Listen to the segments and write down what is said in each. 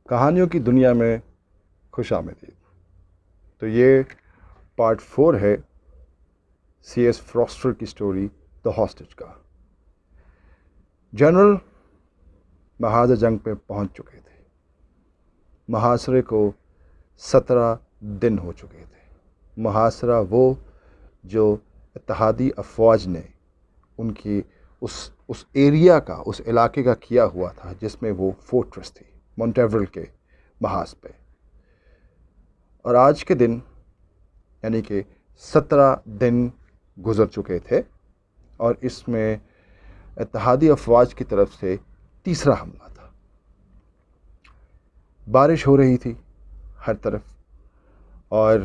کہانیوں کی دنیا میں خوش آمدید۔ تو یہ پارٹ 4 ہے سی ایس فراسٹر کی سٹوری دا ہاسٹیج کا۔ جنرل محاذ جنگ پہ پہنچ چکے تھے۔ محاصرے کو 17 دن ہو چکے تھے۔ محاصرہ وہ جو اتحادی افواج نے ان کی اس ایریا کا، اس علاقے کا کیا ہوا تھا جس میں وہ فورٹریس تھی، مونٹیورل کے محاذ پہ۔ اور آج کے دن یعنی کہ 17 دن گزر چکے تھے، اور اس میں اتحادی افواج کی طرف سے تیسرا حملہ تھا۔ بارش ہو رہی تھی ہر طرف، اور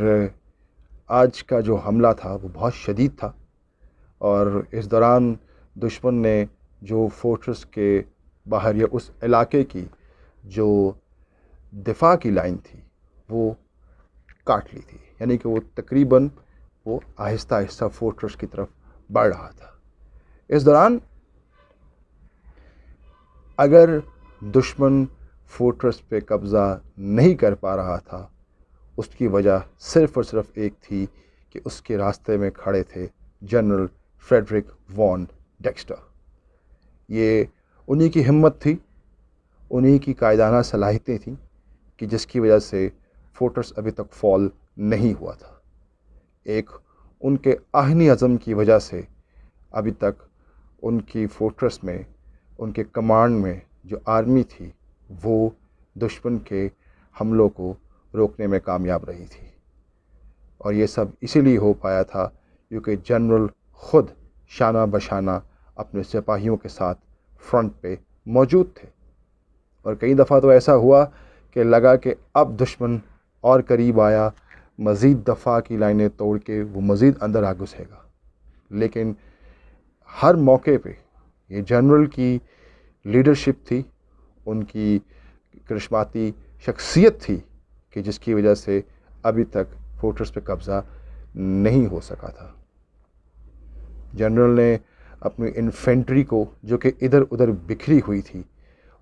آج کا جو حملہ تھا وہ بہت شدید تھا، اور اس دوران دشمن نے جو فورٹریس کے باہر یا اس علاقے کی جو دفاع کی لائن تھی وہ کاٹ لی تھی، یعنی کہ وہ تقریباً وہ آہستہ آہستہ فورٹریس کی طرف بڑھ رہا تھا۔ اس دوران اگر دشمن فورٹریس پہ قبضہ نہیں کر پا رہا تھا، اس کی وجہ صرف اور صرف ایک تھی کہ اس کے راستے میں کھڑے تھے جنرل فریڈرک وان ڈیکسٹر۔ یہ انہی کی ہمت تھی، انہی کی قائدانہ صلاحیتیں تھیں کہ جس کی وجہ سے فورٹریس ابھی تک فال نہیں ہوا تھا۔ ایک ان کے آہنی عزم کی وجہ سے ابھی تک ان کی فورٹریس میں، ان کے کمانڈ میں جو آرمی تھی وہ دشمن کے حملوں کو روکنے میں کامیاب رہی تھی۔ اور یہ سب اسی لیے ہو پایا تھا کیونکہ جنرل خود شانہ بشانہ اپنے سپاہیوں کے ساتھ فرنٹ پہ موجود تھے۔ اور کئی دفعہ تو ایسا ہوا کہ لگا کہ اب دشمن اور قریب آیا، مزید دفاع کی لائنیں توڑ کے وہ مزید اندر آ گھسے گا، لیکن ہر موقع پہ یہ جنرل کی لیڈرشپ تھی، ان کی کرشماتی شخصیت تھی کہ جس کی وجہ سے ابھی تک فورٹریس پہ قبضہ نہیں ہو سکا تھا۔ جنرل نے اپنی انفینٹری کو جو کہ ادھر ادھر بکھری ہوئی تھی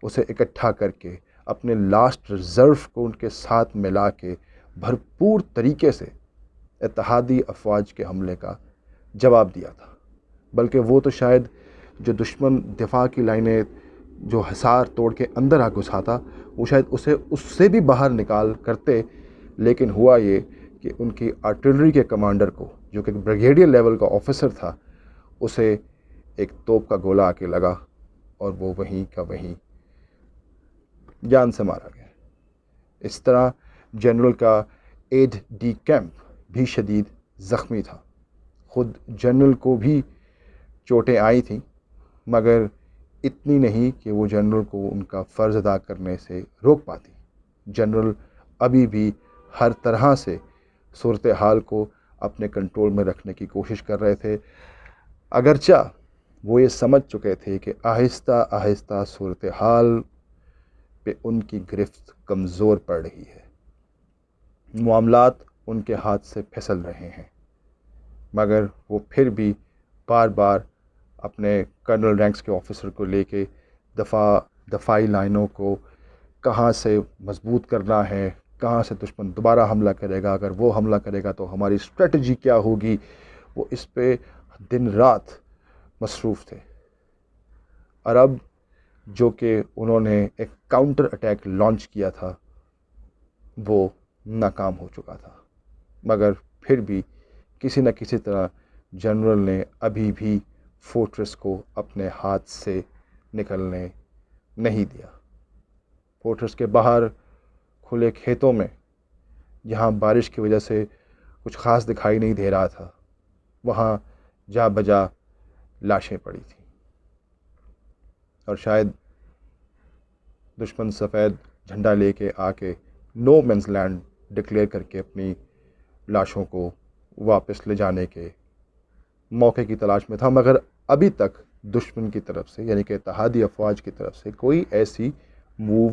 اسے اکٹھا کر کے اپنے لاسٹ ریزرو کو ان کے ساتھ ملا کے بھرپور طریقے سے اتحادی افواج کے حملے کا جواب دیا تھا۔ بلکہ وہ تو شاید جو دشمن دفاع کی لائنیں جو حصار توڑ کے اندر آ گھسا تھا وہ شاید اسے اس سے بھی باہر نکال کرتے، لیکن ہوا یہ کہ ان کی آرٹلری کے کمانڈر کو جو کہ بریگیڈیئر لیول کا آفیسر تھا اسے ایک توپ کا گولہ آ کے لگا، اور وہ وہیں کا وہیں جان سے مارا گیا۔ اس طرح جنرل کا ایڈ ڈی کیمپ بھی شدید زخمی تھا۔ خود جنرل کو بھی چوٹیں آئی تھیں، مگر اتنی نہیں کہ وہ جنرل کو ان کا فرض ادا کرنے سے روک پاتی۔ جنرل ابھی بھی ہر طرح سے صورتحال کو اپنے کنٹرول میں رکھنے کی کوشش کر رہے تھے، اگرچہ وہ یہ سمجھ چکے تھے کہ آہستہ آہستہ صورتحال پہ ان کی گرفت کمزور پڑ رہی ہے، معاملات ان کے ہاتھ سے پھسل رہے ہیں، مگر وہ پھر بھی بار بار اپنے کرنل رینکس کے آفیسر کو لے کے دفاعی لائنوں کو کہاں سے مضبوط کرنا ہے، کہاں سے دشمن دوبارہ حملہ کرے گا، اگر وہ حملہ کرے گا تو ہماری اسٹریٹجی کیا ہوگی، وہ اس پہ دن رات مصروف تھے۔ اور اب جو کہ انہوں نے ایک کاؤنٹر اٹیک لانچ کیا تھا وہ ناکام ہو چکا تھا، مگر پھر بھی کسی نہ کسی طرح جنرل نے ابھی بھی فورٹریس کو اپنے ہاتھ سے نکلنے نہیں دیا۔ فورٹریس کے باہر کھلے کھیتوں میں جہاں بارش کی وجہ سے کچھ خاص دکھائی نہیں دے رہا تھا، وہاں جا بجا لاشیں پڑی تھیں، اور شاید دشمن سفید جھنڈا لے کے آ کے نو مینز لینڈ ڈکلیئر کر کے اپنی لاشوں کو واپس لے جانے کے موقع کی تلاش میں تھا، مگر ابھی تک دشمن کی طرف سے یعنی کہ اتحادی افواج کی طرف سے کوئی ایسی موو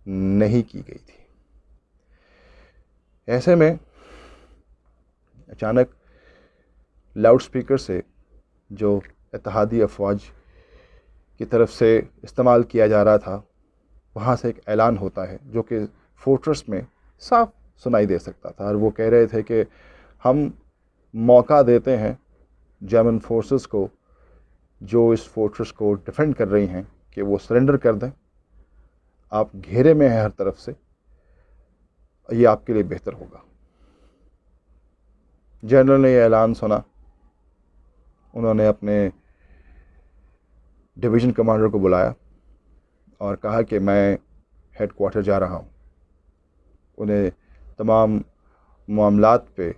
نہیں کی گئی تھی۔ ایسے میں اچانک لاؤڈ سپیکر سے جو اتحادی افواج کی طرف سے استعمال کیا جا رہا تھا وہاں سے ایک اعلان ہوتا ہے جو کہ فورٹریس میں صاف سنائی دے سکتا تھا، اور وہ کہہ رہے تھے کہ ہم موقع دیتے ہیں جرمن فورسز کو جو اس فورٹریس کو ڈیفینڈ کر رہی ہیں کہ وہ سرنڈر کر دیں، آپ گھیرے میں ہیں ہر طرف سے، یہ آپ کے لیے بہتر ہوگا۔ جنرل نے یہ اعلان سنا، انہوں نے اپنے ڈویژن کمانڈر کو بلایا اور کہا کہ میں ہیڈ کوارٹر جا رہا ہوں۔ انہیں تمام معاملات پہ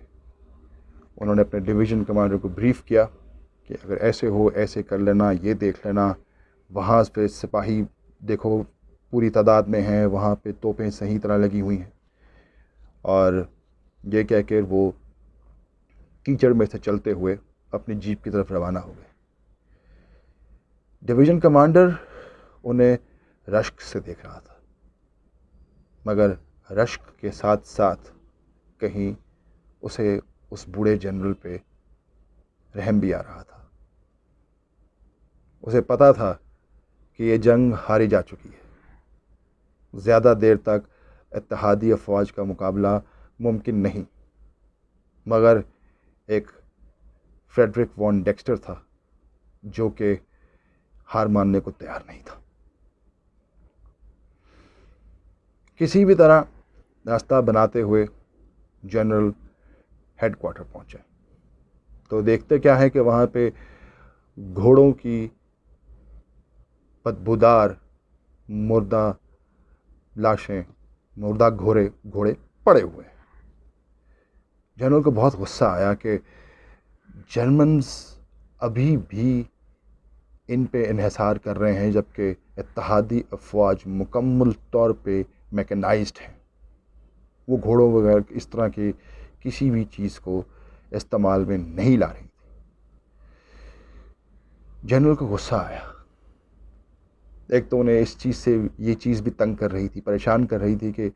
انہوں نے اپنے ڈویژن کمانڈر کو بریف کیا کہ اگر ایسے ہو ایسے کر لینا، یہ دیکھ لینا، وہاں پہ سپاہی دیکھو پوری تعداد میں ہیں، وہاں پہ توپیں صحیح طرح لگی ہوئی ہیں، اور یہ کہہ کے وہ کیچڑ میں سے چلتے ہوئے اپنی جیپ کی طرف روانہ ہو گئے۔ ڈویژن کمانڈر انہیں رشک سے دیکھ رہا تھا، مگر رشک کے ساتھ ساتھ کہیں اسے اس بوڑھے جنرل پہ رحم بھی آ رہا تھا۔ اسے پتا تھا کہ یہ جنگ ہاری جا چکی ہے، زیادہ دیر تک اتحادی افواج کا مقابلہ ممکن نہیں، مگر ایک فریڈرک وان ڈیکسٹر تھا جو کہ ہار ماننے کو تیار نہیں تھا۔ کسی بھی طرح راستہ بناتے ہوئے جنرل ہیڈ کوارٹر پہنچے تو دیکھتے کیا ہے کہ وہاں پہ گھوڑوں کی بدبودار مردہ لاشیں، مردہ گھوڑے پڑے ہوئے ہیں۔ جنرل کو بہت غصہ آیا کہ جرمنز ابھی بھی ان پہ انحصار کر رہے ہیں جبکہ اتحادی افواج مکمل طور پہ میکنائزڈ ہیں، وہ گھوڑوں وغیرہ اس طرح کی کسی بھی چیز کو استعمال میں نہیں لا رہی تھی۔ جنرل کو غصہ آیا، ایک تو انہیں اس چیز سے یہ چیز بھی تنگ کر رہی تھی، پریشان کر رہی تھی کہ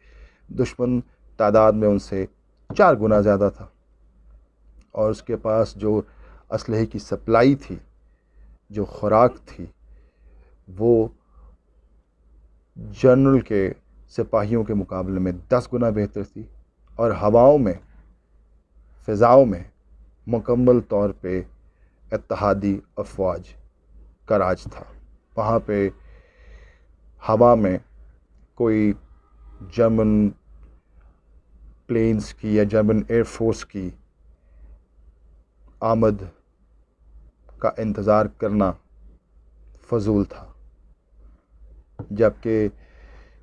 دشمن تعداد میں ان سے 4 گنا زیادہ تھا، اور اس کے پاس جو اسلحے کی سپلائی تھی، جو خوراک تھی، وہ جنرل کے سپاہیوں کے مقابلے میں 10 گنا بہتر تھی، اور ہواؤں میں، فضاؤں میں مکمل طور پہ اتحادی افواج کا راج تھا۔ وہاں پہ ہوا میں کوئی جرمن پلینز کی یا جرمن ایئر فورس کی آمد کا انتظار کرنا فضول تھا، جبکہ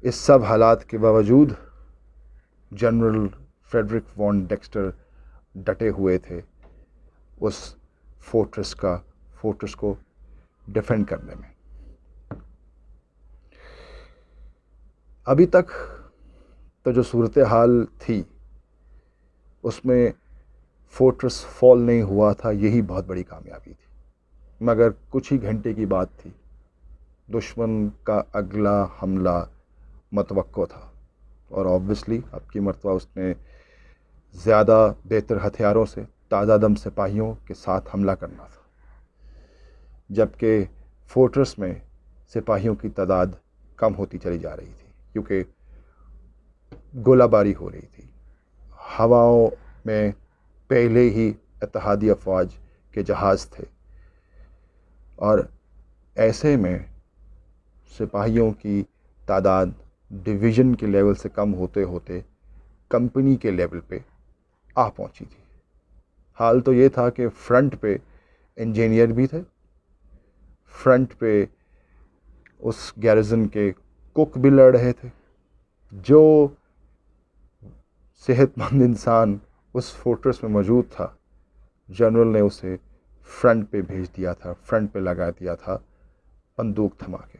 اس سب حالات کے باوجود جنرل فریڈرک وان ڈیکسٹر ڈٹے ہوئے تھے اس فورٹریس کو ڈیفینڈ کرنے میں۔ ابھی تک تو جو صورتحال تھی اس میں فورٹریس فال نہیں ہوا تھا، یہی بہت بڑی کامیابی تھی، مگر کچھ ہی گھنٹے کی بات تھی، دشمن کا اگلا حملہ متوقع تھا، اور آبویسلی اب کی مرتبہ اس نے زیادہ بہتر ہتھیاروں سے، تازہ دم سپاہیوں کے ساتھ حملہ کرنا تھا، جبکہ فورٹریس میں سپاہیوں کی تعداد کم ہوتی چلی جا رہی تھی کیونکہ گولہ باری ہو رہی تھی۔ ہواؤں میں پہلے ہی اتحادی افواج کے جہاز تھے، اور ایسے میں سپاہیوں کی تعداد ڈویژن کے لیول سے کم ہوتے ہوتے کمپنی کے لیول پہ آ پہنچی تھی۔ حال تو یہ تھا کہ فرنٹ پہ انجینئر بھی تھے، فرنٹ پہ اس گیرزن کے کک بھی لڑ رہے تھے، جو صحت مند انسان اس فورٹریس میں موجود تھا، جنرل نے اسے فرنٹ پہ بھیج دیا تھا، فرنٹ پہ لگا دیا تھا بندوق تھما کے۔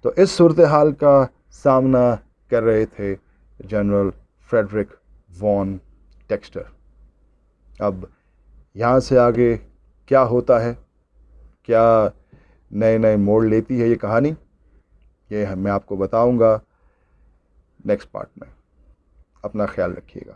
تو اس صورتحال کا سامنا کر رہے تھے جنرل فریڈرک وان ڈیکسٹر۔ اب یہاں سے آگے کیا ہوتا ہے، کیا نئے نئے موڑ لیتی ہے یہ کہانی، یہ میں آپ کو بتاؤں گا نیکسٹ پارٹ میں۔ اپنا خیال رکھیے گا۔